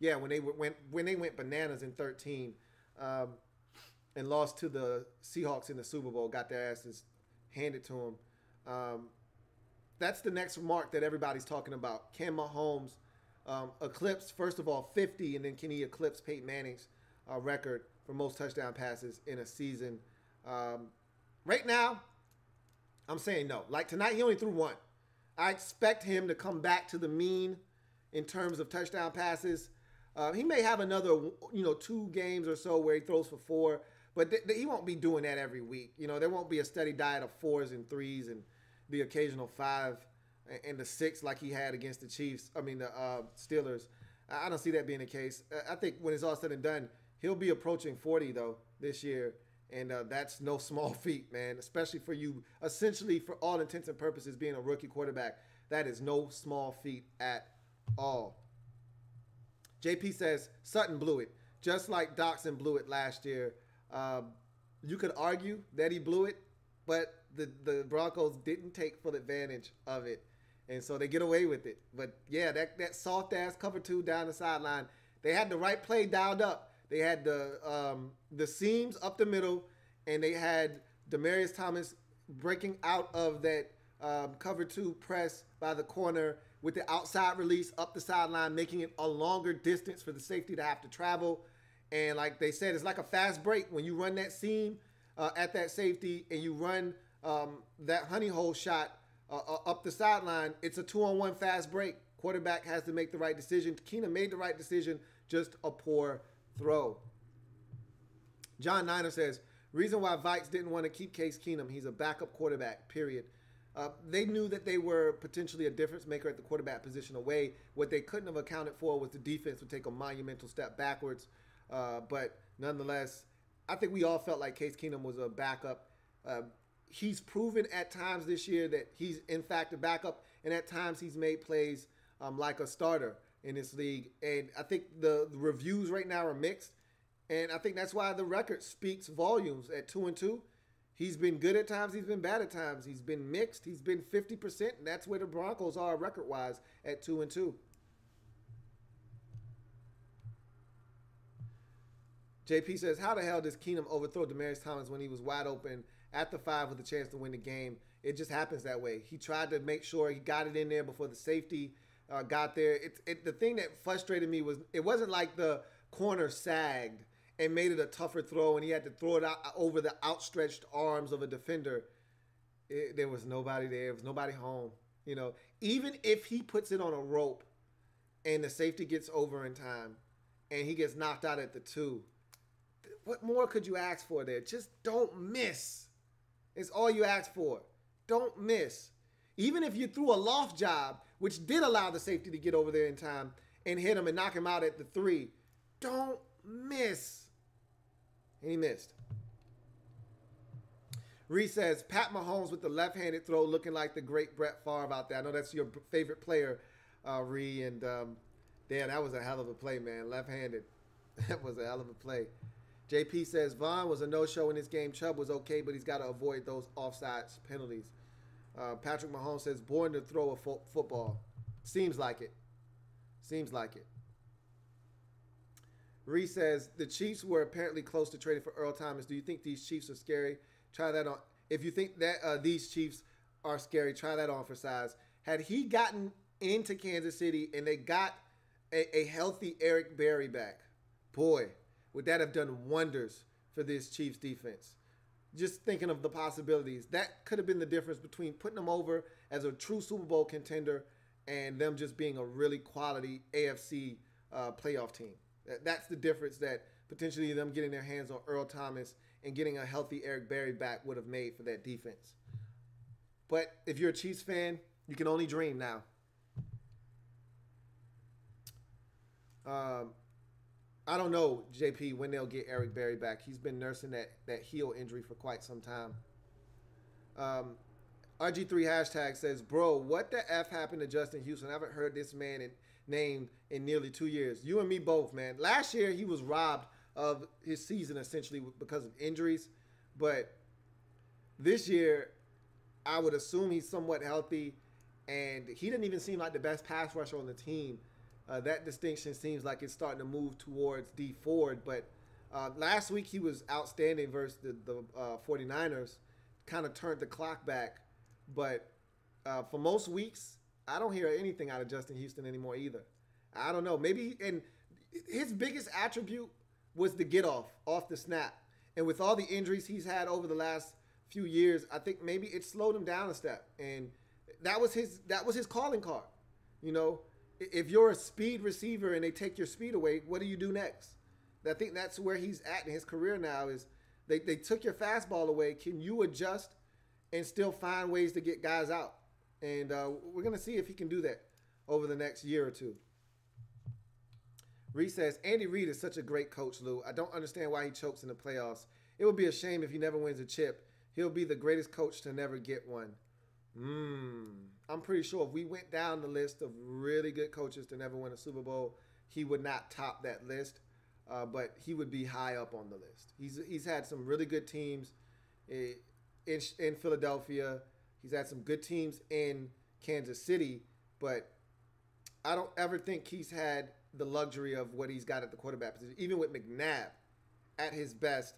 Yeah, when they went bananas in 13 and lost to the Seahawks in the Super Bowl, got their asses handed to them. That's the next mark that everybody's talking about. Can Mahomes eclipse, first of all, 50, and then can he eclipse Peyton Manning's record for most touchdown passes in a season? Right now, I'm saying no. Like tonight, he only threw 1. I expect him to come back to the mean in terms of touchdown passes. He may have another, 2 games or so where he throws for 4, but he won't be doing that every week. There won't be a steady diet of 4s and 3s and the occasional 5 and the 6 like he had against the Steelers. I don't see that being the case. I think when it's all said and done, he'll be approaching 40 though this year, and that's no small feat, man. Especially for you, essentially for all intents and purposes, being a rookie quarterback, that is no small feat at all. JP says Sutton blew it, just like Doxson blew it last year. You could argue that he blew it, but the Broncos didn't take full advantage of it. And so they get away with it. But, yeah, that soft-ass cover 2 down the sideline, they had the right play dialed up. They had the seams up the middle, and they had Demaryius Thomas breaking out of that cover 2 press by the corner with the outside release up the sideline, making it a longer distance for the safety to have to travel. And like they said, it's like a fast break. When you run that seam at that safety and you run that honey hole shot up the sideline, it's a 2-on-1 fast break. Quarterback has to make the right decision. Keenum made the right decision, just a poor throw. John Niner says, reason why Vikes didn't want to keep Case Keenum, he's a backup quarterback, period. They knew that they were potentially a difference maker at the quarterback position away. What they couldn't have accounted for was the defense would take a monumental step backwards. But nonetheless, I think we all felt like Case Keenum was a backup. He's proven at times this year that he's in fact a backup, and at times he's made plays like a starter in this league. And I think the reviews right now are mixed, and I think that's why the record speaks volumes at 2-2. He's been good at times. He's been bad at times. He's been mixed. He's been 50%, and that's where the Broncos are record-wise at 2-2. JP says, how the hell does Keenum overthrow Demaryius Thomas when he was wide open at the 5 with a chance to win the game? It just happens that way. He tried to make sure he got it in there before the safety got there. The thing that frustrated me was it wasn't like the corner sagged and made it a tougher throw and he had to throw it out over the outstretched arms of a defender. There was nobody there. There was nobody home. You know, even if he puts it on a rope and the safety gets over in time and he gets knocked out at the 2, what more could you ask for there? Just don't miss. It's all you ask for. Don't miss. Even if you threw a loft job, which did allow the safety to get over there in time and hit him and knock him out at the 3, don't miss. And he missed. Reese says, Pat Mahomes with the left-handed throw looking like the great Brett Favre out there. I know that's your favorite player, Ree. And, damn, that was a hell of a play, man. Left-handed. That was a hell of a play. JP says, Vaughn was a no-show in this game. Chubb was okay, but he's got to avoid those offsides penalties. Patrick Mahomes says, born to throw a football. Seems like it. Seems like it. Reese says, the Chiefs were apparently close to trading for Earl Thomas. Do you think these Chiefs are scary? Try that on. If you think that these Chiefs are scary, try that on for size. Had he gotten into Kansas City and they got a healthy Eric Berry back, boy, would that have done wonders for this Chiefs defense. Just thinking of the possibilities. That could have been the difference between putting them over as a true Super Bowl contender and them just being a really quality AFC playoff team. That's the difference that potentially them getting their hands on Earl Thomas and getting a healthy Eric Berry back would have made for that defense. But if you're a Chiefs fan, you can only dream now. I don't know, JP, when they'll get Eric Berry back. He's been nursing that heel injury for quite some time. RG3 hashtag says, bro, what the F happened to Justin Houston? I haven't heard this man named in nearly 2 years. You and me both, man. Last year, he was robbed of his season essentially because of injuries. But this year, I would assume he's somewhat healthy. And he didn't even seem like the best pass rusher on the team. That distinction seems like it's starting to move towards D Ford. But last week he was outstanding versus the 49ers. Kind of turned the clock back. But for most weeks, I don't hear anything out of Justin Houston anymore either. I don't know. Maybe and his biggest attribute was the get off the snap. And with all the injuries he's had over the last few years, I think maybe it slowed him down a step. And that was his calling card. You know, if you're a speed receiver and they take your speed away, what do you do next? I think that's where he's at in his career now is they took your fastball away. Can you adjust and still find ways to get guys out? And we're going to see if he can do that over the next year or two. Reese says, Andy Reid is such a great coach, Lou. I don't understand why he chokes in the playoffs. It would be a shame if he never wins a chip. He'll be the greatest coach to never get one. I'm pretty sure if we went down the list of really good coaches to never win a Super Bowl, he would not top that list, but he would be high up on the list. He's had some really good teams in Philadelphia. He's had some good teams in Kansas City, but I don't ever think he's had the luxury of what he's got at the quarterback position. Even with McNabb at his best,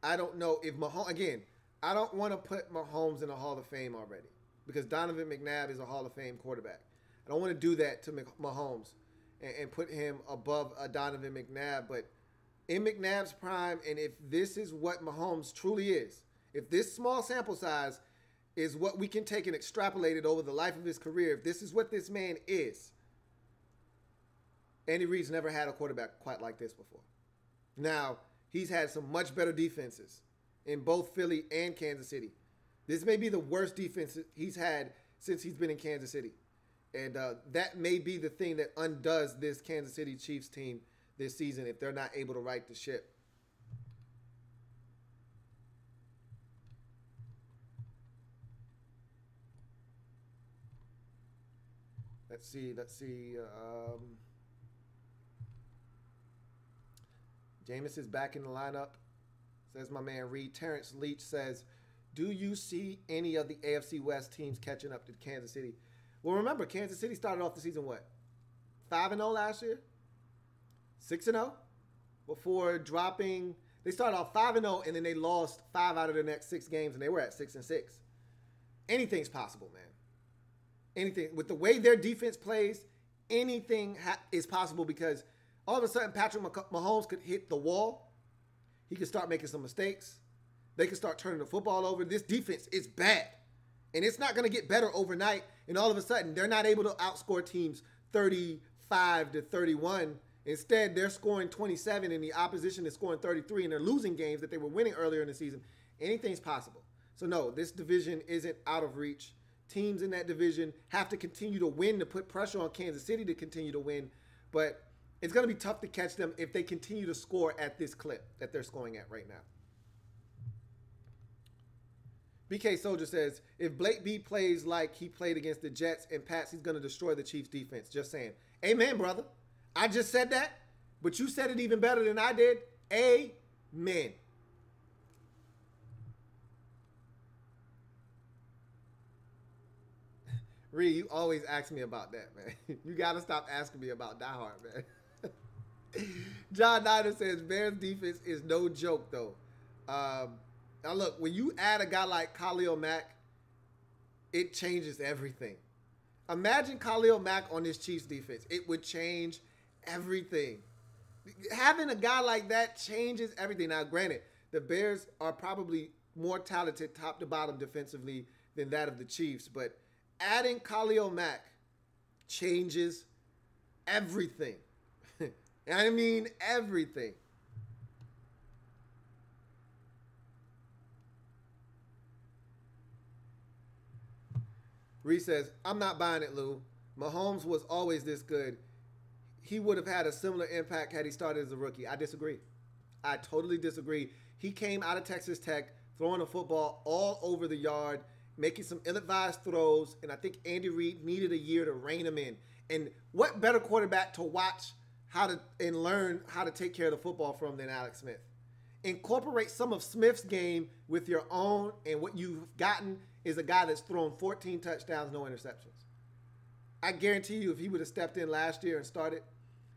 I don't know if Mahomes, again, I don't want to put Mahomes in the Hall of Fame already because Donovan McNabb is a Hall of Fame quarterback. I don't want to do that to Mahomes and put him above Donovan McNabb, but in McNabb's prime, and if this is what Mahomes truly is, if this small sample size is what we can take and extrapolate it over the life of his career, if this is what this man is, Andy Reid's never had a quarterback quite like this before. Now, he's had some much better defenses in both Philly and Kansas City. This may be the worst defense he's had since he's been in Kansas City. And that may be the thing that undoes this Kansas City Chiefs team this season if they're not able to right the ship. Let's see. Jameis is back in the lineup, says my man Reed. Terrence Leach says, do you see any of the AFC West teams catching up to Kansas City? Well, remember, Kansas City started off the season what? 5-0 last year? 6-0? Before dropping, they started off 5-0 and then they lost 5 out of the next 6 games and they were at 6-6. Anything's possible, man. Anything. With the way their defense plays, anything is possible because all of a sudden Patrick Mahomes could hit the wall. He could start making some mistakes. They could start turning the football over. This defense is bad. And it's not going to get better overnight. And all of a sudden, they're not able to outscore teams 35-31. Instead, they're scoring 27 and the opposition is scoring 33 and they're losing games that they were winning earlier in the season. Anything's possible. So no, this division isn't out of reach. Teams in that division have to continue to win to put pressure on Kansas City to continue to win. But it's going to be tough to catch them if they continue to score at this clip that they're scoring at right now. BK Soldier says, if Blake B plays like he played against the Jets and Pats, he's going to destroy the Chiefs defense. Just saying. Amen, brother. I just said that, but you said it even better than I did. Amen. Reed, you always ask me about that, man. You got to stop asking me about Die Hard, man. John Niner says, Bears defense is no joke, though. Now, look, when you add a guy like Khalil Mack, it changes everything. Imagine Khalil Mack on this Chiefs defense. It would change everything. Having a guy like that changes everything. Now, granted, the Bears are probably more talented top to bottom defensively than that of the Chiefs, but adding Khalil Mack changes everything. I mean everything. Reese says, I'm not buying it, Lou. Mahomes was always this good. He would have had a similar impact had he started as a rookie. I disagree. I totally disagree. He came out of Texas Tech throwing a football all over the yard, making some ill-advised throws, and I think Andy Reid needed a year to rein him in. And what better quarterback to watch and learn how to take care of the football from than Alex Smith? Incorporate some of Smith's game with your own, and what you've gotten is a guy that's thrown 14 touchdowns, no interceptions. I guarantee you if he would have stepped in last year and started,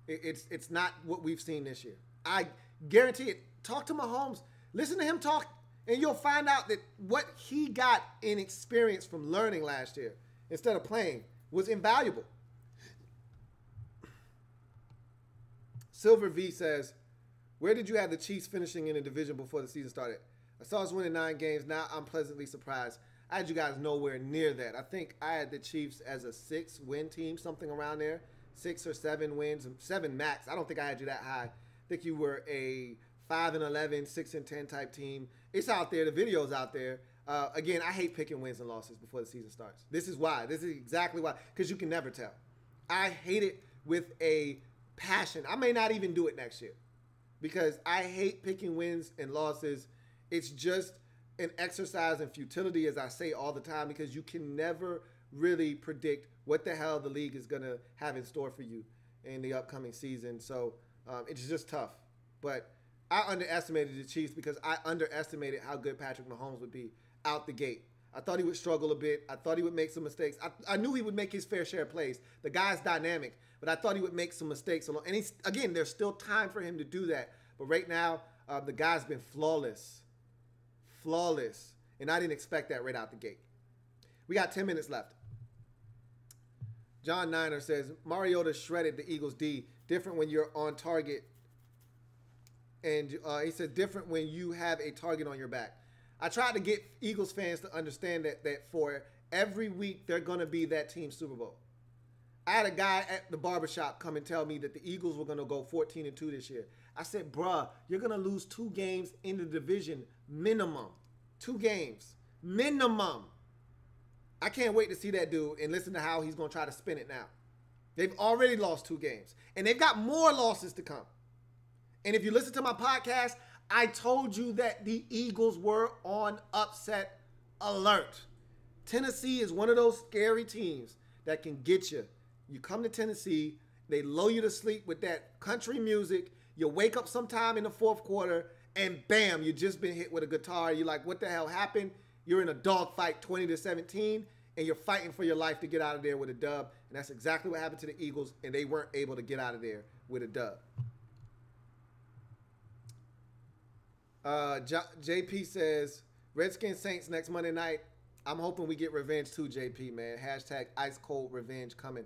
it's not what we've seen this year. I guarantee it. Talk to Mahomes. Listen to him talk, and you'll find out that what he got in experience from learning last year instead of playing was invaluable. Silver V says, where did you have the Chiefs finishing in the division before the season started? I saw us winning 9 games. Now I'm pleasantly surprised. I had you guys nowhere near that. I think I had the Chiefs as a 6-win team, something around there. 6 or 7 wins, 7 max. I don't think I had you that high. I think you were a 5-11, 6-10 type team. It's out there. The video's out there. Again, I hate picking wins and losses before the season starts. This is why. This is exactly why. Because you can never tell. I hate it with a passion. I may not even do it next year because I hate picking wins and losses. It's just an exercise in futility, as I say all the time, because you can never really predict what the hell the league is going to have in store for you in the upcoming season. So it's just tough. But I underestimated the Chiefs because I underestimated how good Patrick Mahomes would be out the gate. I thought he would struggle a bit. I thought he would make some mistakes. I knew he would make his fair share of plays. The guy's dynamic, but I thought he would make some mistakes. And again, there's still time for him to do that. But right now, the guy's been flawless. Flawless. And I didn't expect that right out the gate. We got 10 minutes left. John Niner says, Mariota shredded the Eagles D. Different when you're on target. And he said, different when you have a target on your back. I tried to get Eagles fans to understand that for every week, they're going to be that team Super Bowl. I had a guy at the barbershop come and tell me that the Eagles were going to go 14-2 this year. I said, bruh, you're going to lose 2 games in the division minimum. 2 games. Minimum. I can't wait to see that dude and listen to how he's going to try to spin it now. They've already lost 2 games. And they've got more losses to come. And if you listen to my podcast, I told you that the Eagles were on upset alert. Tennessee is one of those scary teams that can get you You come to Tennessee, they lull you to sleep with that country music. You wake up sometime in the fourth quarter, and bam, you just been hit with a guitar. You're like, what the hell happened? You're in a dogfight 20-17, and you're fighting for your life to get out of there with a dub. And that's exactly what happened to the Eagles, and they weren't able to get out of there with a dub. JP says, Redskins Saints next Monday night. I'm hoping we get revenge too, JP, man. Hashtag ice cold revenge coming.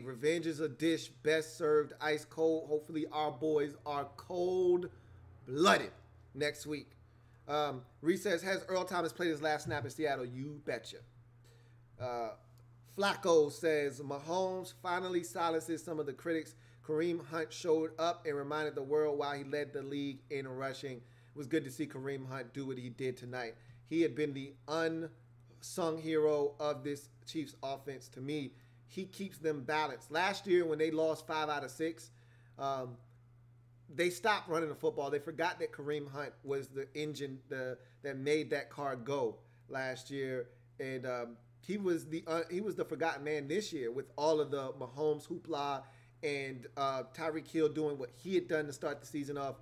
Revenge is a dish best served ice cold. Hopefully our boys are cold-blooded next week. Reese says, has Earl Thomas played his last snap in Seattle? You betcha. Flacco says, Mahomes finally silences some of the critics. Kareem Hunt showed up and reminded the world why he led the league in rushing. It was good to see Kareem Hunt do what he did tonight. He had been the unsung hero of this Chiefs offense to me. He keeps them balanced. Last year when they lost 5 out of 6, they stopped running the football. They forgot that Kareem Hunt was the engine that made that car go last year. And he was the forgotten man this year with all of the Mahomes hoopla and Tyreek Hill doing what he had done to start the season off.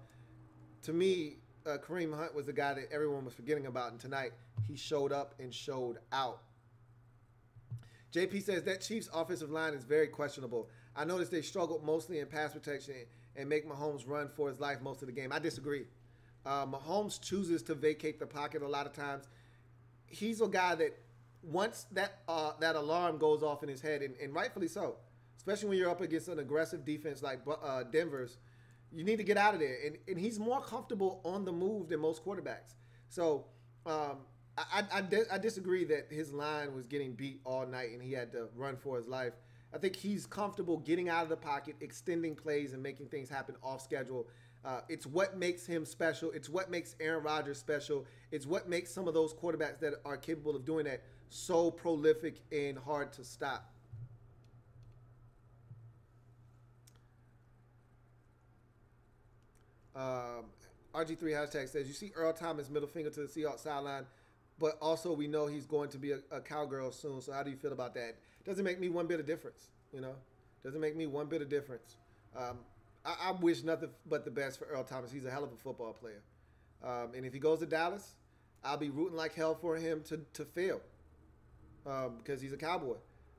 To me, Kareem Hunt was the guy that everyone was forgetting about. And tonight, he showed up and showed out. JP says that Chiefs offensive line is very questionable. I noticed they struggled mostly in pass protection and make Mahomes run for his life most of the game. I disagree. Mahomes chooses to vacate the pocket a lot of times. He's a guy that once that alarm goes off in his head, and rightfully so, especially when you're up against an aggressive defense like Denver's, you need to get out of there. And he's more comfortable on the move than most quarterbacks. So I disagree that his line was getting beat all night and he had to run for his life. I think he's comfortable getting out of the pocket, extending plays, and making things happen off schedule. It's what makes him special. It's what makes Aaron Rodgers special. It's what makes some of those quarterbacks that are capable of doing that so prolific and hard to stop. RG3 hashtag says, you see Earl Thomas middle finger to the Seahawks sideline, but also we know he's going to be a cowgirl soon. So how do you feel about that? Doesn't make me one bit of difference, Doesn't make me one bit of difference. I wish nothing but the best for Earl Thomas. He's a hell of a football player. And if he goes to Dallas, I'll be rooting like hell for him to fail because he's a Cowboy.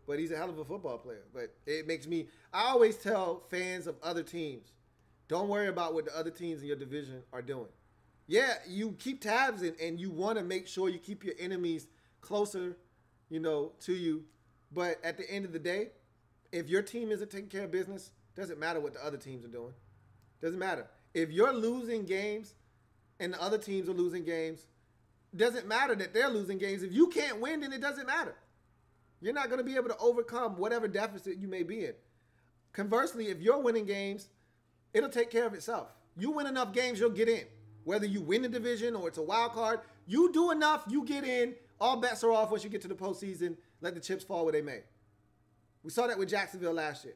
But he's a hell of a football player. But it makes me – I always tell fans of other teams, don't worry about what the other teams in your division are doing. Yeah, you keep tabs and you want to make sure you keep your enemies closer, to you. But at the end of the day, if your team isn't taking care of business, doesn't matter what the other teams are doing. Doesn't matter. If you're losing games and the other teams are losing games, doesn't matter that they're losing games. If you can't win, then it doesn't matter. You're not going to be able to overcome whatever deficit you may be in. Conversely, if you're winning games, it'll take care of itself. You win enough games, you'll get in. Whether you win the division or it's a wild card, you do enough, you get in. All bets are off once you get to the postseason. Let the chips fall where they may. We saw that with Jacksonville last year.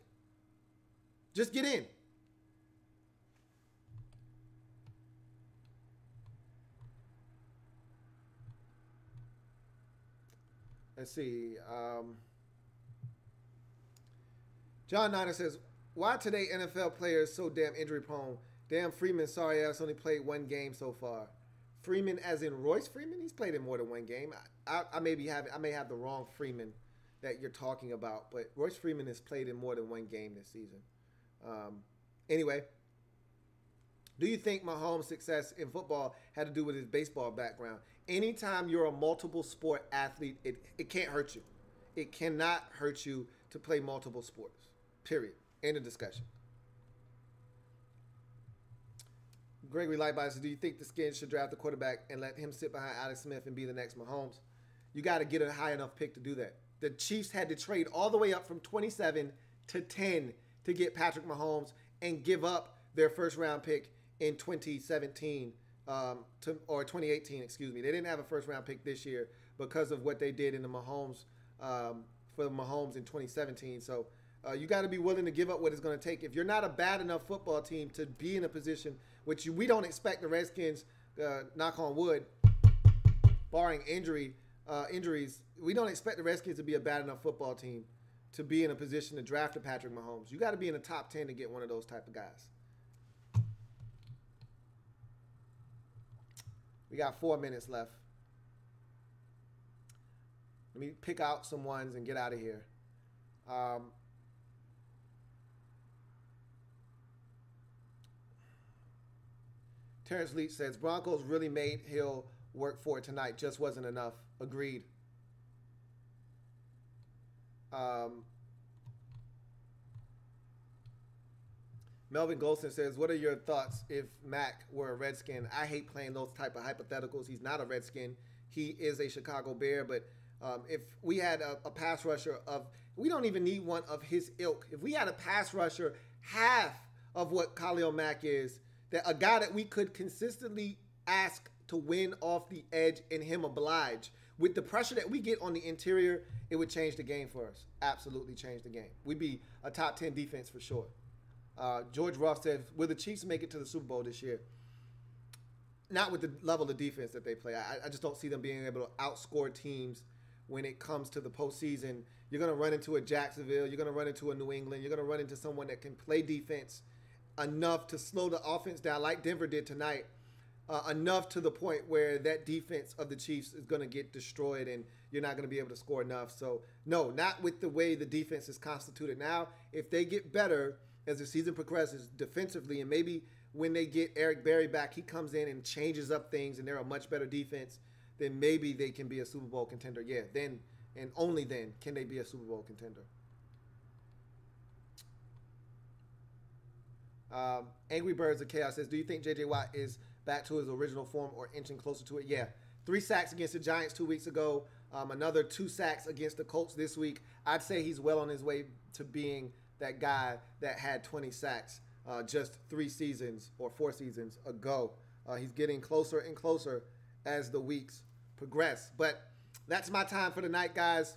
Just get in. Let's see. John Niner says, why today NFL players so damn injury prone? Damn Freeman, sorry ass, only played one game so far. Freeman as in Royce Freeman? He's played in more than one game. I may have the wrong Freeman that you're talking about, but Royce Freeman has played in more than one game this season. Anyway, do you think Mahomes' success in football had to do with his baseball background? Anytime you're a multiple sport athlete, it can't hurt you. It cannot hurt you to play multiple sports. Period. End of discussion. Gregory Lightbody says, do you think the Skins should draft the quarterback and let him sit behind Alex Smith and be the next Mahomes? You got to get a high enough pick to do that. The Chiefs had to trade all the way up from 27 to 10 to get Patrick Mahomes and give up their first-round pick in 2017 or 2018, excuse me. They didn't have a first-round pick this year because of what they did in the Mahomes for the Mahomes in 2017. So you got to be willing to give up what it's going to take. If you're not a bad enough football team to be in a position, which we don't expect the Redskins, knock on wood, barring injuries, we don't expect the Redskins to be a bad enough football team to be in a position to draft a Patrick Mahomes. You got to be in the top 10 to get one of those type of guys. We got 4 minutes left. Let me pick out some ones and get out of here. Terrence Leach says, Broncos really made Hill work for it tonight. Just wasn't enough. Agreed. Melvin Golson says, what are your thoughts if Mac were a Redskin? I hate playing those type of hypotheticals. He's not a Redskin. He is a Chicago Bear. But if we had a pass rusher we don't even need one of his ilk. If we had a pass rusher half of what Khalil Mack is, that a guy that we could consistently ask to win off the edge and him oblige, with the pressure that we get on the interior, it would change the game for us. Absolutely change the game. We'd be a top 10 defense for sure. George Ruff says, will the Chiefs make it to the Super Bowl this year? Not with the level of defense that they play. I just don't see them being able to outscore teams when it comes to the postseason. You're going to run into a Jacksonville. You're going to run into a New England. You're going to run into someone that can play defense enough to slow the offense down like Denver did tonight, enough to the point where that defense of the Chiefs is going to get destroyed and you're not going to be able to score enough. So, no, not with the way the defense is constituted now. If they get better as the season progresses defensively, and maybe when they get Eric Berry back, he comes in and changes up things and they're a much better defense, then maybe they can be a Super Bowl contender. Yeah, then and only then can they be a Super Bowl contender. Angry Birds of Chaos says, do you think J.J. Watt is back to his original form or inching closer to it? Yeah. 3 sacks against the Giants 2 weeks ago. Another 2 sacks against the Colts this week. I'd say he's well on his way to being that guy that had 20 sacks just 3 seasons or 4 seasons ago. He's getting closer and closer as the weeks progress. But that's my time for the night, guys.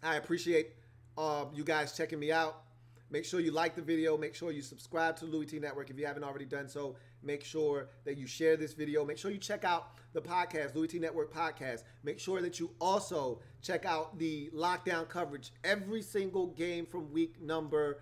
I appreciate you guys checking me out. Make sure you like the video. Make sure you subscribe to Louie T Network if you haven't already done so. Make sure that you share this video. Make sure you check out the podcast, Louie T Network Podcast. Make sure that you also check out the lockdown coverage. Every single game from week number,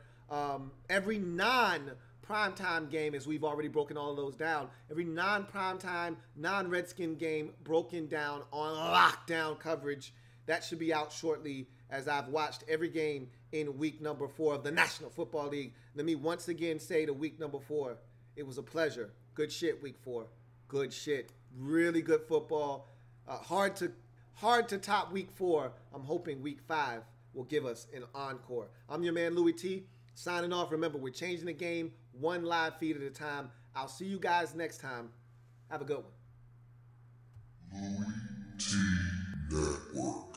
every non-primetime game, as we've already broken all of those down. Every non-primetime, non-Redskin game broken down on lockdown coverage. That should be out shortly, as I've watched every game in week number 4 of the National Football League. Let me once again say to week number 4, it was a pleasure. Good shit, week 4. Good shit. Really good football. Hard to top week 4. I'm hoping week 5 will give us an encore. I'm your man, Louie T, signing off. Remember, we're changing the game one live feed at a time. I'll see you guys next time. Have a good one. Louie T Network.